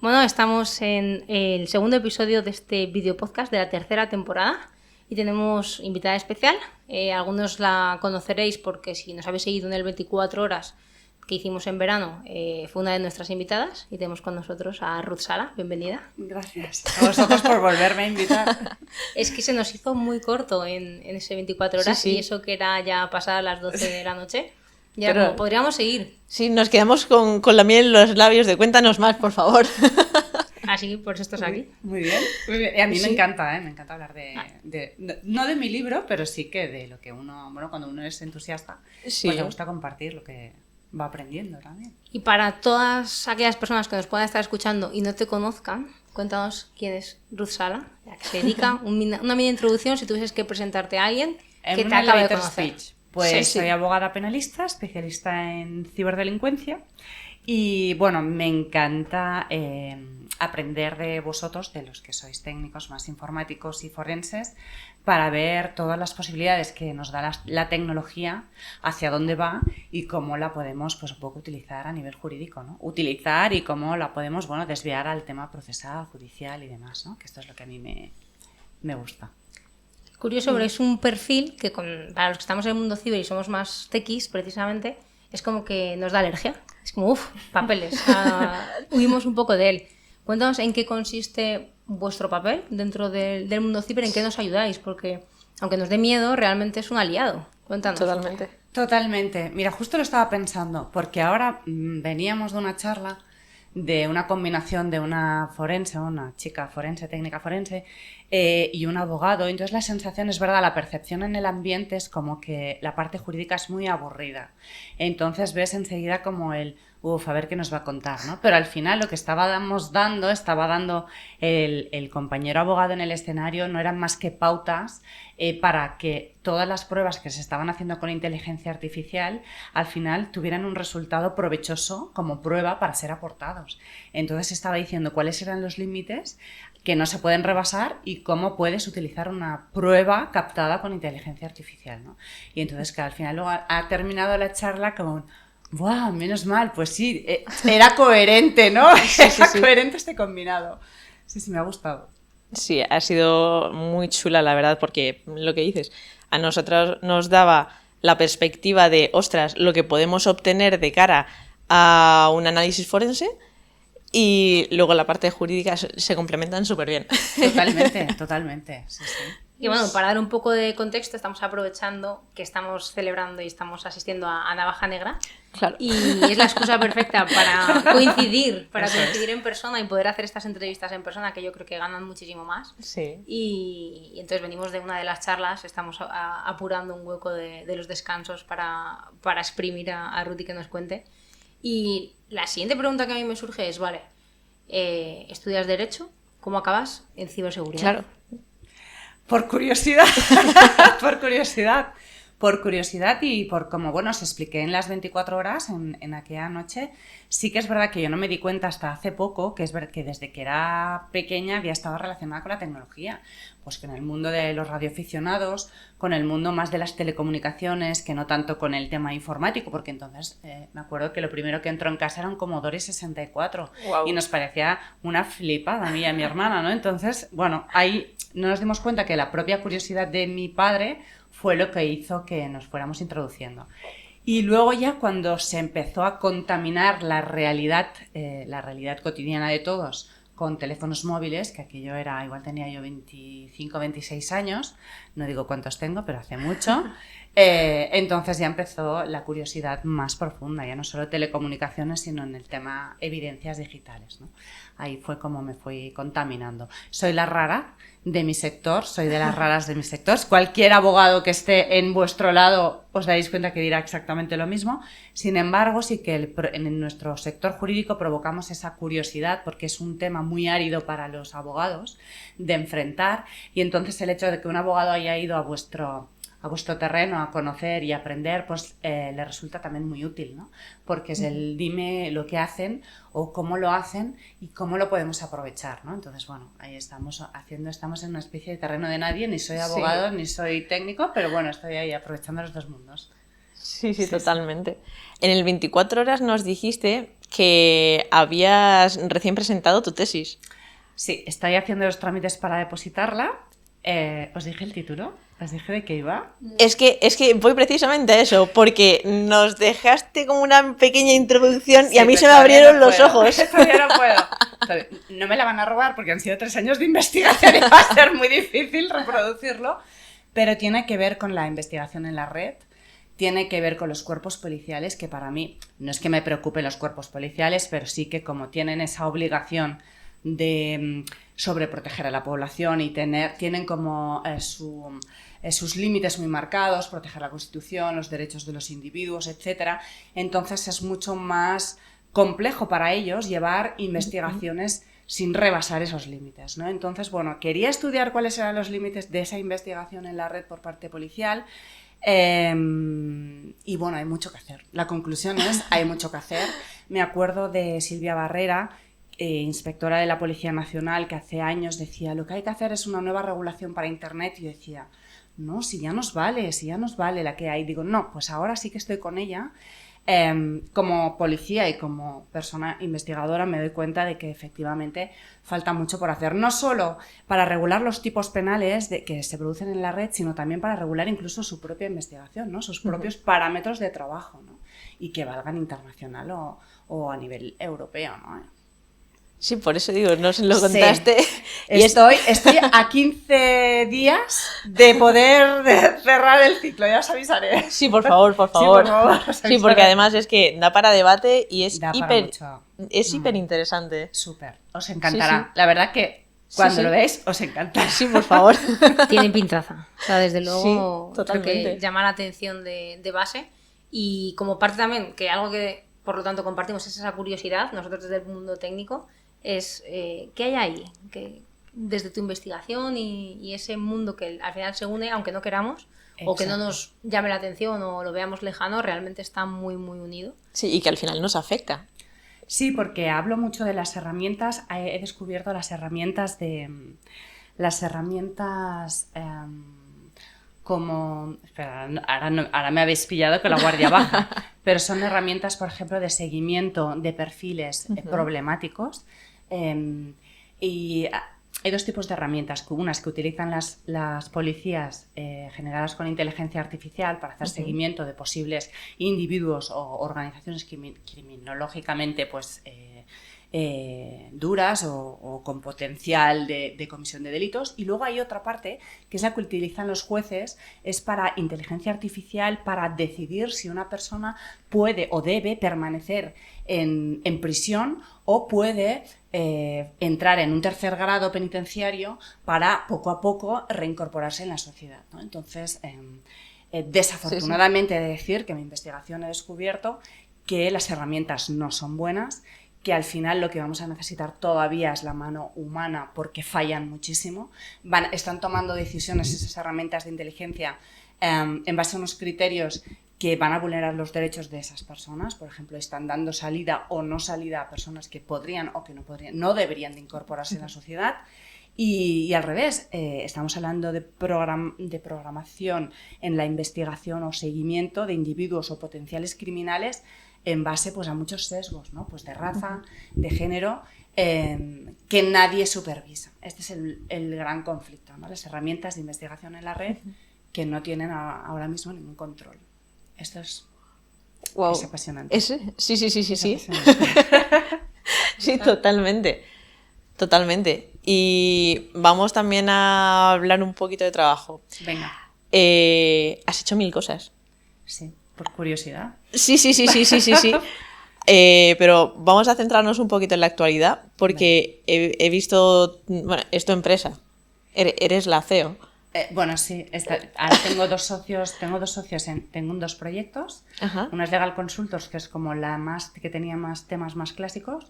Bueno, estamos en el segundo episodio de este video podcast de la tercera temporada y tenemos invitada especial. Algunos la conoceréis porque si nos habéis seguido en el 24 horas que hicimos en verano, fue una de nuestras invitadas y tenemos con nosotros a Ruth Sala. Bienvenida. Gracias a vosotros por volverme a invitar. Es que se nos hizo muy corto en ese 24 horas Sí. Y eso que era ya pasadas las 12 de la noche. Ya Pero- como podríamos seguir. Sí, nos quedamos con la miel en los labios de cuéntanos más, por favor. Así que por eso estás aquí. Muy bien. Muy bien. Y a mí Sí. me encanta hablar no de mi libro, pero sí que de lo que uno, bueno, cuando uno es entusiasta, Sí. pues le gusta compartir lo que va aprendiendo también. Y para todas aquellas personas que nos puedan estar escuchando y no te conozcan, cuéntanos quién es Ruth Sala, a qué se dedica, una mini introducción si tuvieses que presentarte a alguien que En te un acabe de elevator conocer. speech. Pues Sí, soy abogada penalista, especialista en ciberdelincuencia y bueno, me encanta aprender de vosotros, de los que sois técnicos más informáticos y forenses, para ver todas las posibilidades que nos da la tecnología, hacia dónde va y cómo la podemos pues un poco utilizar a nivel jurídico, ¿no? Utilizar y cómo la podemos, bueno, desviar al tema procesal, judicial y demás, ¿no? Que esto es lo que a mí me gusta. Curioso, pero es un perfil que para los que estamos en el mundo ciber y somos más tequis, precisamente, es como que nos da alergia. Es como, uff, papeles. Huimos un poco de él. Cuéntanos en qué consiste vuestro papel dentro del mundo ciber, en qué nos ayudáis, porque aunque nos dé miedo, realmente es un aliado. Cuéntanos. Totalmente. Totalmente. Mira, justo lo estaba pensando, porque ahora veníamos de una charla de una combinación de una forense, una chica forense, técnica forense, y un abogado. Entonces la sensación es verdad, la percepción en el ambiente es como que la parte jurídica es muy aburrida. Entonces ves enseguida como a ver qué nos va a contar, ¿no? Pero al final lo que estaba dando el compañero abogado en el escenario no eran más que pautas para que todas las pruebas que se estaban haciendo con inteligencia artificial al final tuvieran un resultado provechoso como prueba para ser aportados. Entonces estaba diciendo cuáles eran los límites que no se pueden rebasar y cómo puedes utilizar una prueba captada con inteligencia artificial, ¿no? Y entonces que al final luego ha terminado la charla como ¡buah! Menos mal, pues sí, era coherente, ¿no? Era coherente este combinado. Sí, me ha gustado. Sí, ha sido muy chula, la verdad, porque lo que dices, a nosotros nos daba la perspectiva de, ostras, lo que podemos obtener de cara a un análisis forense y luego la parte jurídica se complementan súper bien. Totalmente. Sí. Y bueno, para dar un poco de contexto, estamos aprovechando que estamos celebrando y estamos asistiendo a Navaja Negra. Claro. Y es la excusa perfecta para coincidir en persona y poder hacer estas entrevistas en persona, que yo creo que ganan muchísimo más. Sí. Y entonces venimos de una de las charlas, estamos apurando un hueco de los descansos para exprimir a Ruth y que nos cuente. Y la siguiente pregunta que a mí me surge es, vale, ¿estudias Derecho? ¿Cómo acabas en ciberseguridad? Claro. Por curiosidad, por curiosidad y por como, bueno, os expliqué en las 24 horas, en aquella noche, sí que es verdad que yo no me di cuenta hasta hace poco, que es verdad que desde que era pequeña había estado relacionada con la tecnología, pues que en el mundo de los radioaficionados, con el mundo más de las telecomunicaciones, que no tanto con el tema informático, porque entonces me acuerdo que lo primero que entró en casa era un Commodore 64 Wow. y nos parecía una flipada a mí y a mi hermana, ¿no? Entonces, bueno, ahí no nos dimos cuenta que la propia curiosidad de mi padre fue lo que hizo que nos fuéramos introduciendo. Y luego ya cuando se empezó a contaminar la realidad cotidiana de todos con teléfonos móviles, que aquello era, igual tenía yo 25, 26 años, no digo cuántos tengo, pero hace mucho, entonces ya empezó la curiosidad más profunda, ya no solo telecomunicaciones, sino en el tema evidencias digitales, ¿no? Ahí fue como me fui contaminando. Soy la rara de mi sector, soy de las raras de mis sectores. Cualquier abogado que esté en vuestro lado os daréis cuenta que dirá exactamente lo mismo. Sin embargo, sí que en nuestro sector jurídico provocamos esa curiosidad porque es un tema muy árido para los abogados de enfrentar y entonces el hecho de que un abogado haya ido a vuestro terreno a conocer y aprender, pues le resulta también muy útil, ¿no? Porque es el dime lo que hacen o cómo lo hacen y cómo lo podemos aprovechar, ¿no? Entonces, bueno, ahí estamos en una especie de terreno de nadie, ni soy abogado ni soy técnico, pero bueno, estoy ahí aprovechando los dos mundos. Sí, totalmente. En el 24 horas nos dijiste que habías recién presentado tu tesis. Sí, estoy haciendo los trámites para depositarla. ¿Os dije el título? ¿Os dije de qué iba? Es que voy precisamente a eso, porque nos dejaste como una pequeña introducción y a mí se me abrieron los ojos. Todavía no puedo. No me la van a robar porque han sido 3 años de investigación y va a ser muy difícil reproducirlo, pero tiene que ver con la investigación en la red, tiene que ver con los cuerpos policiales, que para mí no es que me preocupen los cuerpos policiales, pero sí que como tienen esa obligación de sobreproteger a la población y tienen como sus límites muy marcados, proteger la Constitución, los derechos de los individuos, etc. Entonces es mucho más complejo para ellos llevar investigaciones sin rebasar esos límites, ¿no? Entonces, bueno, quería estudiar cuáles eran los límites de esa investigación en la red por parte policial. Y bueno, hay mucho que hacer. La conclusión es, hay mucho que hacer. Me acuerdo de Silvia Barrera, inspectora de la Policía Nacional, que hace años decía, lo que hay que hacer es una nueva regulación para Internet, y yo decía, no, si ya nos vale la que hay. Digo, no, pues ahora sí que estoy con ella. Como policía y como persona investigadora me doy cuenta de que efectivamente falta mucho por hacer, no solo para regular los tipos penales que se producen en la red, sino también para regular incluso su propia investigación, ¿no? Sus propios parámetros de trabajo, ¿no? Y que valgan internacional o a nivel europeo, ¿no? Sí, por eso digo, nos lo contaste. Sí. Estoy a 15 días de poder cerrar el ciclo, ya os avisaré. Sí, por favor. Sí, por favor, Sí, porque además es que da para debate y es hiper interesante. Súper, os encantará. Sí. La verdad que cuando lo veáis os encantará. Sí, por favor. Tienen pintaza. O sea, desde luego, sí, totalmente. Creo que llama la atención de base. Y como parte también, que algo que por lo tanto compartimos es esa curiosidad, nosotros desde el mundo técnico, es qué hay ahí, que desde tu investigación y ese mundo que al final se une, aunque no queramos, exacto, o que no nos llame la atención o lo veamos lejano, realmente está muy, muy unido. Sí, y que al final nos afecta. Sí, porque hablo mucho de las herramientas, he descubierto las herramientas como... Espera, ahora me habéis pillado con la guardia baja, pero son herramientas, por ejemplo, de seguimiento de perfiles problemáticos. Y hay 2 tipos de herramientas, unas que utilizan las policías generadas con inteligencia artificial para hacer seguimiento de posibles individuos o organizaciones criminológicamente pues, duras o con potencial de comisión de delitos, y luego hay otra parte que es la que utilizan los jueces, es para inteligencia artificial para decidir si una persona puede o debe permanecer en prisión o puede entrar en un tercer grado penitenciario para poco a poco reincorporarse en la sociedad, ¿no? Entonces, desafortunadamente he de decir que en mi investigación he descubierto que las herramientas no son buenas, que al final lo que vamos a necesitar todavía es la mano humana porque fallan muchísimo. Están tomando decisiones esas herramientas de inteligencia en base a unos criterios que van a vulnerar los derechos de esas personas. Por ejemplo, están dando salida o no salida a personas que podrían o que no deberían de incorporarse en la sociedad. Y al revés, estamos hablando de programación en la investigación o seguimiento de individuos o potenciales criminales en base pues, a muchos sesgos, ¿no? Pues de raza, de género, que nadie supervisa. Este es el gran conflicto, ¿no? Las herramientas de investigación en la red que no tienen ahora mismo ningún control. Esto es apasionante. Sí. Sí, totalmente. Y vamos también a hablar un poquito de trabajo. Venga. ¿Has hecho 1000 cosas? Sí, por curiosidad. Sí. Pero vamos a centrarnos un poquito en la actualidad, porque he visto, bueno, es tu empresa, eres la CEO. Bueno, sí, ahora tengo 2 socios, tengo 2 proyectos. Ajá. Una es Legal Consultors, que es como que tenía más temas más clásicos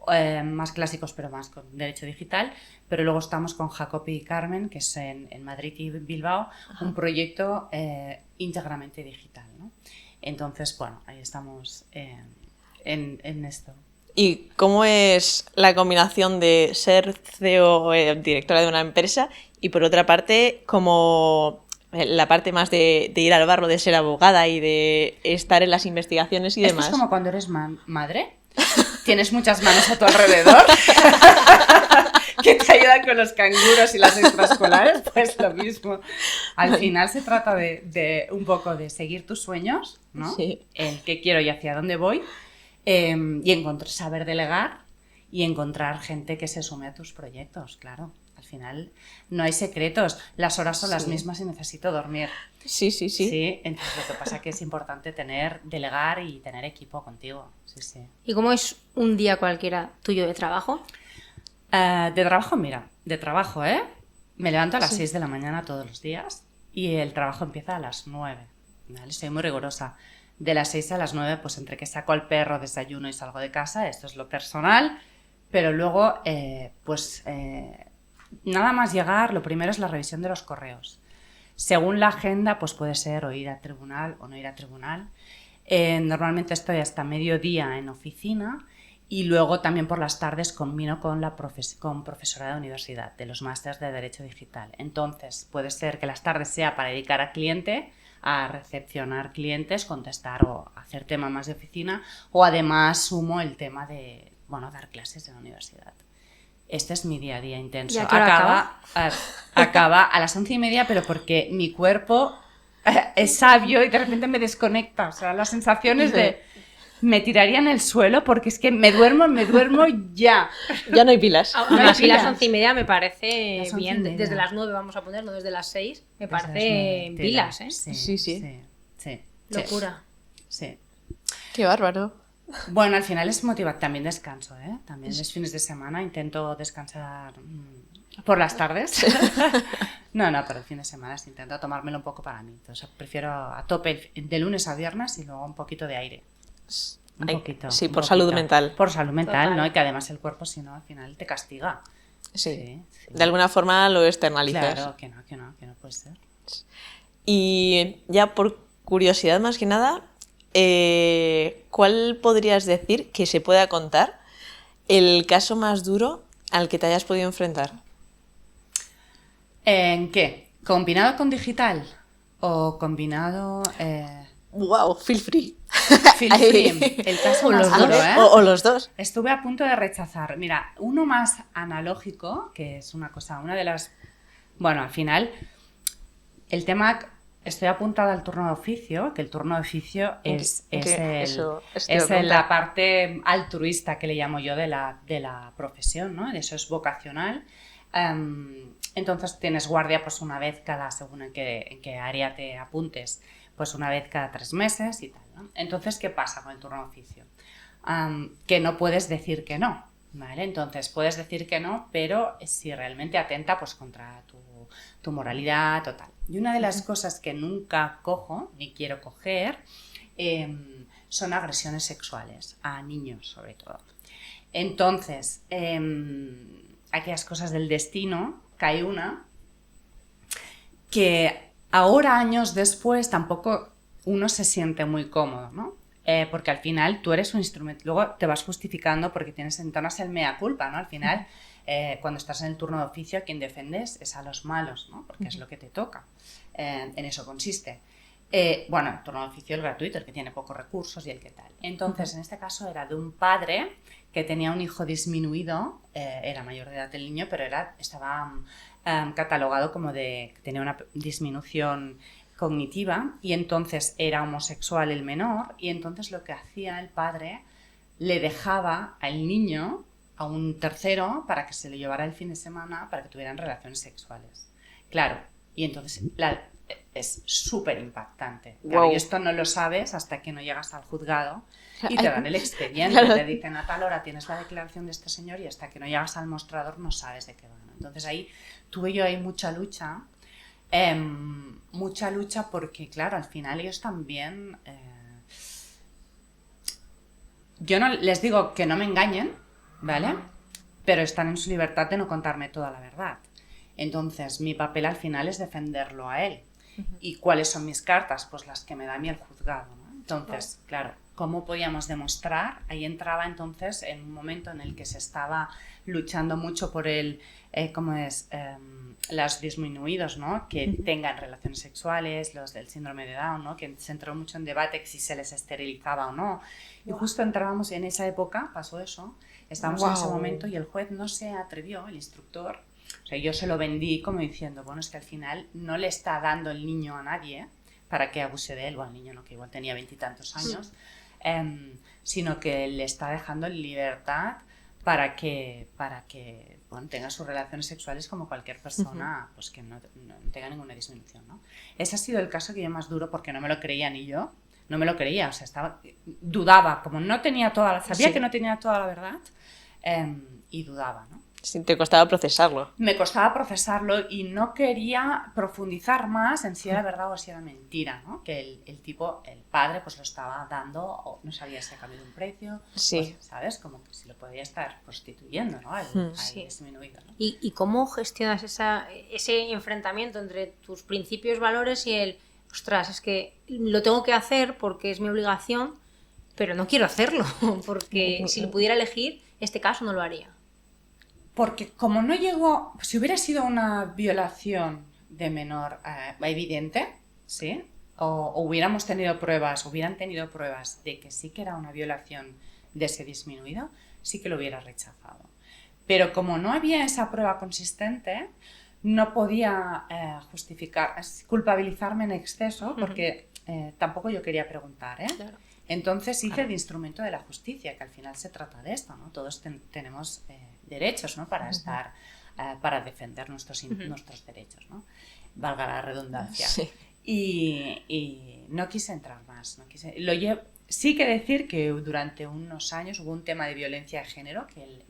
pero más con derecho digital, pero luego estamos con Jacobi y Carmen, que es en Madrid y Bilbao, un proyecto íntegramente digital, ¿no? Entonces, bueno, ahí estamos en esto. ¿Y cómo es la combinación de ser CEO, directora de una empresa, y por otra parte, como la parte más de ir al barro, de ser abogada y de estar en las investigaciones y Esto demás. es como cuando eres madre, tienes muchas manos a tu alrededor que te ayudan con los canguros y las extraescolares, pues lo mismo. Al final se trata de un poco de seguir tus sueños, ¿no? Sí. El qué quiero y hacia dónde voy, y saber delegar y encontrar gente que se sume a tus proyectos, claro. Al final no hay secretos, las horas son las mismas y necesito dormir. Sí. Sí, entonces lo que pasa es que es importante delegar y tener equipo contigo. Sí. ¿Y cómo es un día cualquiera tuyo de trabajo? De trabajo, mira, me levanto a las 6 de la mañana todos los días y el trabajo empieza a las 9, ¿vale? Soy muy rigurosa. De las 6 a las 9, pues entre que saco al perro, desayuno y salgo de casa, esto es lo personal, pero luego, nada más llegar, lo primero es la revisión de los correos. Según la agenda, pues puede ser o ir a tribunal o no ir a tribunal. Normalmente estoy hasta mediodía en oficina y luego también por las tardes combino con profesora de universidad, de los másters de Derecho Digital. Entonces puede ser que las tardes sea para dedicar a cliente, a recepcionar clientes, contestar o hacer tema más de oficina, o además sumo el tema de, dar clases en la universidad. Este es mi día a día intenso. ¿Y a qué hora Acaba a las 11:30, pero porque mi cuerpo es sabio y de repente me desconecta. O sea, las sensaciones de me tiraría en el suelo porque es que me duermo ya. Ya no hay pilas. Aún No hay así, las pilas. 11:30 me parece Las bien. 11:30. Desde las 9 vamos a poner, no desde las 6. Me Desde las parece 9, pilas, tela. ¿eh? Sí. Locura. Sí. Qué bárbaro. Bueno, al final es motivante. También descanso, ¿eh? También los fines de semana intento descansar por las tardes. No, pero el fin de semana intento tomármelo un poco para mí. Entonces prefiero a tope de lunes a viernes y luego un poquito de aire. Un poquito. Sí, un por poquito. salud mental. Por salud mental, Total. ¿no? Y que además el cuerpo, si no, al final te castiga. Sí. Sí. De alguna forma lo externalizas. Claro, que no puede ser. Y ya por curiosidad más que nada, ¿cuál podrías decir que se pueda contar el caso más duro al que te hayas podido enfrentar? ¿En qué? ¿Combinado con digital? ¿O combinado...? ¡Wow! Feel free. Feel free. El caso más duro, ¿eh? O los dos. Estuve a punto de rechazar. Mira, uno más analógico, que es una de las... Bueno, al final, el tema... Estoy apuntada al turno de oficio, que el turno de oficio es la parte altruista que le llamo yo de la profesión, ¿no? Eso es vocacional. Entonces tienes guardia pues una vez según en qué área te apuntes, pues una vez cada 3 meses y tal, ¿no? Entonces, ¿qué pasa con el turno de oficio? Que no puedes decir que no, ¿vale? Entonces puedes decir que no, pero si realmente atenta pues contra tu moralidad total. Y una de las cosas que nunca cojo, ni quiero coger, son agresiones sexuales, a niños sobre todo. Entonces, aquellas cosas del destino, cae una que ahora, años después, tampoco uno se siente muy cómodo, ¿no? Porque al final tú eres un instrumento, luego te vas justificando porque entonas el mea culpa, ¿no? Al final, cuando estás en el turno de oficio, a quien defendes es a los malos, ¿no? Porque es lo que te toca. En eso consiste. El turno de oficio es gratuito, el que tiene pocos recursos y el que tal. Entonces, en este caso era de un padre que tenía un hijo disminuido, era mayor de edad el niño, pero estaba catalogado como que tenía una disminución cognitiva y entonces era homosexual el menor y entonces lo que hacía el padre le dejaba al niño a un tercero para que se lo llevara el fin de semana para que tuvieran relaciones sexuales. Claro, y entonces es súper impactante. Claro, Wow. y esto no lo sabes hasta que no llegas al juzgado y te dan el expediente. Claro. Te dicen a tal hora tienes la declaración de este señor y hasta que no llegas al mostrador no sabes de qué va, ¿no? Entonces ahí tuve yo mucha lucha. Mucha lucha porque, claro, al final ellos también... yo no les digo que no me engañen, ¿vale? Pero están en su libertad de no contarme toda la verdad. Entonces, mi papel al final es defenderlo a él. ¿Y cuáles son mis cartas? Pues las que me da a mí el juzgado, ¿no? Entonces, claro, cómo podíamos demostrar. Ahí entraba entonces en un momento en el que se estaba luchando mucho por los disminuidos, ¿no? Que tengan relaciones sexuales, los del síndrome de Down, ¿no? Que se entró mucho en debate si se les esterilizaba o no. Y justo entrábamos en esa época, pasó eso, estábamos en ese momento y el juez no se atrevió, el instructor. O sea, yo se lo vendí como diciendo, bueno, es que al final no le está dando el niño a nadie para que abuse de él, o al niño no, que igual tenía 20 y tantos años, sino que le está dejando en libertad para que bueno, tenga sus relaciones sexuales como cualquier persona, pues que no tenga ninguna disminución, ¿no? Ese ha sido el caso que yo más duro, porque no me lo creía ni yo, no me lo creía, o sea, dudaba, como no tenía sabía que no tenía toda la verdad, y dudaba, ¿no? Sí, te costaba procesarlo. Me costaba procesarlo y no quería profundizar más en si era verdad o si era mentira, ¿no? Que el padre, pues lo estaba dando, o no sabía si ha cambiado un precio, Sí. pues, ¿sabes? Como que si lo podía estar prostituyendo, ¿no? Al disminuido, ¿no? ¿Y cómo gestionas ese enfrentamiento entre tus principios, valores y ostras, es que lo tengo que hacer porque es mi obligación, pero no quiero hacerlo, porque si lo pudiera elegir, este caso no lo haría? Porque como no llegó, si hubiera sido una violación de menor evidente, ¿sí? O hubieran tenido pruebas de que sí que era una violación de ese disminuido, sí que lo hubiera rechazado. Pero como no había esa prueba consistente, no podía culpabilizarme en exceso, porque tampoco yo quería preguntar, ¿eh? Claro. Entonces hice el instrumento de la justicia, que al final se trata de esto, ¿no? Todos tenemos derechos, ¿no? Para estar, para defender nuestros derechos, ¿no? Valga la redundancia. Sí. Y no quise entrar más. Sí que decir que durante unos años hubo un tema de violencia de género, que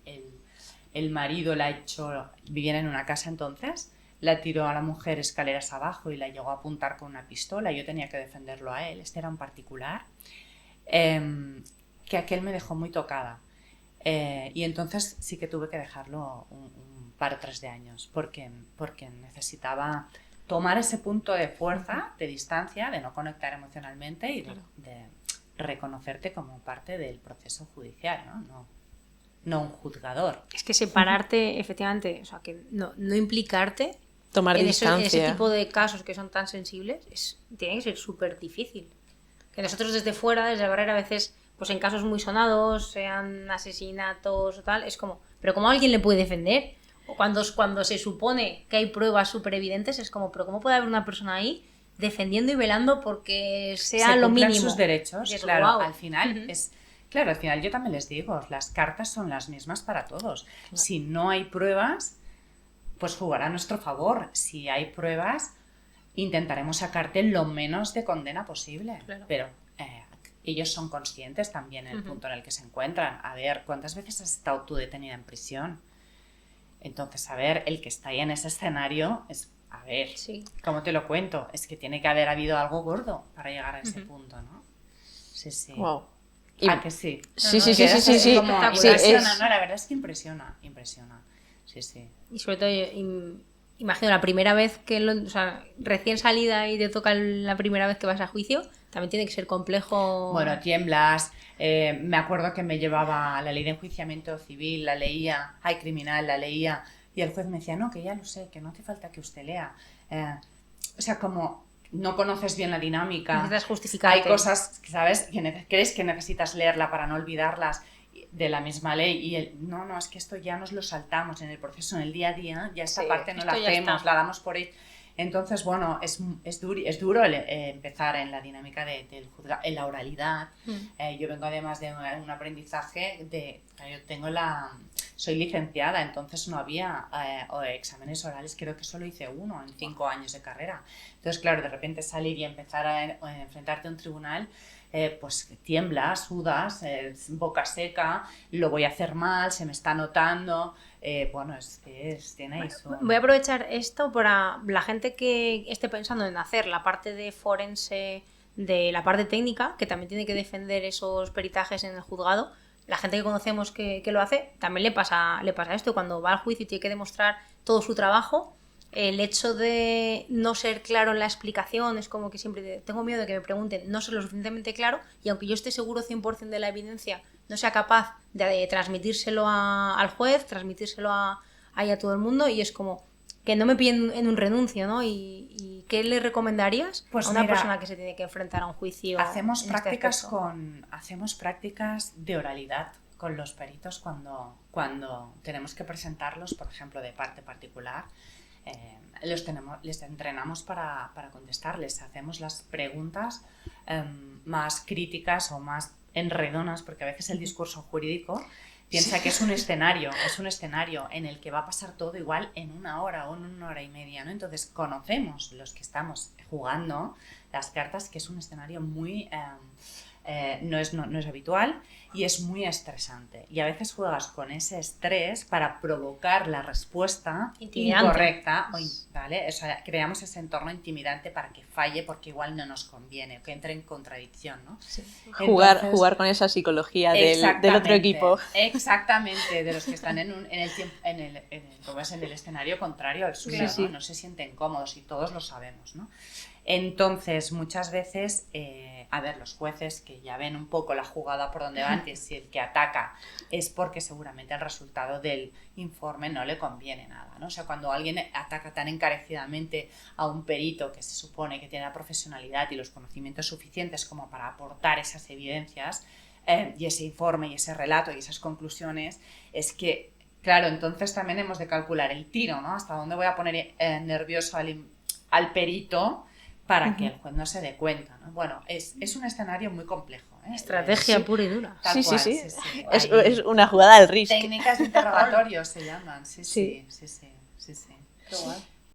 el marido la echó, vivían en una casa entonces, la tiró a la mujer escaleras abajo y la llegó a apuntar con una pistola. Yo tenía que defenderlo a él, este era un particular. Que aquel me dejó muy tocada, y entonces sí que tuve que dejarlo un par o tres de años porque necesitaba tomar ese punto de fuerza, de distancia, de no conectar emocionalmente y de reconocerte como parte del proceso judicial, no un juzgador. Es que separarte, efectivamente, o sea, que no implicarte Tomar en distancia. ese tipo de casos que son tan sensibles, tiene que ser súper difícil. Que nosotros desde fuera, desde la barrera, a veces, pues en casos muy sonados, sean asesinatos o tal, es como, ¿pero cómo alguien le puede defender? O cuando se supone que hay pruebas súper evidentes, es como, ¿pero cómo puede haber una persona ahí defendiendo y velando porque sea lo mínimo? Sus derechos, eso, claro, wow. al final Claro, al final yo también les digo, las cartas son las mismas para todos. Claro. Si no hay pruebas, pues jugará a nuestro favor. Si hay pruebas, intentaremos sacarte lo menos de condena posible. Claro. Pero ellos son conscientes también en el punto en el que se encuentran. A ver, ¿cuántas veces has estado tú detenida en prisión? Entonces, a ver, el que está ahí en ese escenario es... A ver, ¿cómo te lo cuento? Es que tiene que haber habido algo gordo para llegar a ese punto, ¿no? Sí, sí. Wow. Que sí. Sí. Impresiona, ¿no? La verdad es que impresiona. Sí, sí. Y sobre todo, imagino, la primera vez recién salida y te toca la primera vez que vas a juicio, también tiene que ser complejo. Bueno, tiemblas. Me acuerdo que me llevaba la ley de enjuiciamiento civil, la leía, criminal, la leía, y el juez me decía, no, que ya lo sé, que no hace falta que usted lea. O sea, como no conoces bien la dinámica. Necesitas justificarte. Hay cosas, ¿sabes?, que crees que necesitas leerla para no olvidarlas de la misma ley, y no, es que esto ya nos lo saltamos en el proceso, en el día a día, ya esta parte no la hacemos, la damos por ahí. Entonces, bueno, es duro empezar en la dinámica del juzgado, en la oralidad. Yo vengo además de un aprendizaje soy licenciada, entonces no había exámenes orales, creo que solo hice uno en 5 años de carrera. Entonces, claro, de repente salir y empezar a enfrentarte a un tribunal, pues tiemblas, sudas, boca seca, lo voy a hacer mal, se me está notando. Bueno, tiene ahí su... Voy a aprovechar esto para la gente que esté pensando en hacer la parte de forense, de la parte técnica, que también tiene que defender esos peritajes en el juzgado. La gente que conocemos que lo hace, también le pasa esto. Cuando va al juicio y tiene que demostrar todo su trabajo, el hecho de no ser claro en la explicación es como que siempre tengo miedo de que me pregunten, no soy lo suficientemente claro, y aunque yo esté seguro 100% de la evidencia, no sea capaz de transmitírselo al juez, transmitírselo ahí a todo el mundo, y es como que no me pillen en un renuncio, ¿no? ¿Y qué le recomendarías Pues a una mira, persona que se tiene que enfrentar a un juicio? Hacemos en este prácticas aspecto? hacemos prácticas de oralidad con los peritos cuando tenemos que presentarlos, por ejemplo, de parte particular. Les entrenamos para contestarles, hacemos las preguntas más críticas o más enredonas, porque a veces el discurso jurídico piensa que es un escenario en el que va a pasar todo igual en 1 hora o en 1 hora y media, ¿no? Entonces conocemos los que estamos jugando las cartas que es un escenario muy no es habitual y es muy estresante. Y a veces juegas con ese estrés para provocar la respuesta Intimidante. incorrecta, ¿vale? O sea, creamos ese entorno intimidante para que falle porque igual no nos conviene o que entre en contradicción, ¿no? Sí. Jugar con esa psicología del otro equipo. Exactamente, de los que están en el escenario contrario al suyo, Sí. ¿no? No se sienten cómodos y todos lo sabemos, ¿no? Entonces, muchas veces, los jueces que ya ven un poco la jugada por donde van, que si el que ataca es porque seguramente el resultado del informe no le conviene nada, ¿no? O sea, cuando alguien ataca tan encarecidamente a un perito que se supone que tiene la profesionalidad y los conocimientos suficientes como para aportar esas evidencias y ese informe y ese relato y esas conclusiones, es que, claro, entonces también hemos de calcular el tiro, ¿no? Hasta dónde voy a poner nervioso al perito para que el juez no se dé cuenta, ¿no? Bueno, es un escenario muy complejo, ¿eh? Estrategia pura y dura. Tal cual, Sí. sí. Es una jugada al risk. Técnicas de interrogatorio se llaman, sí. Qué guay.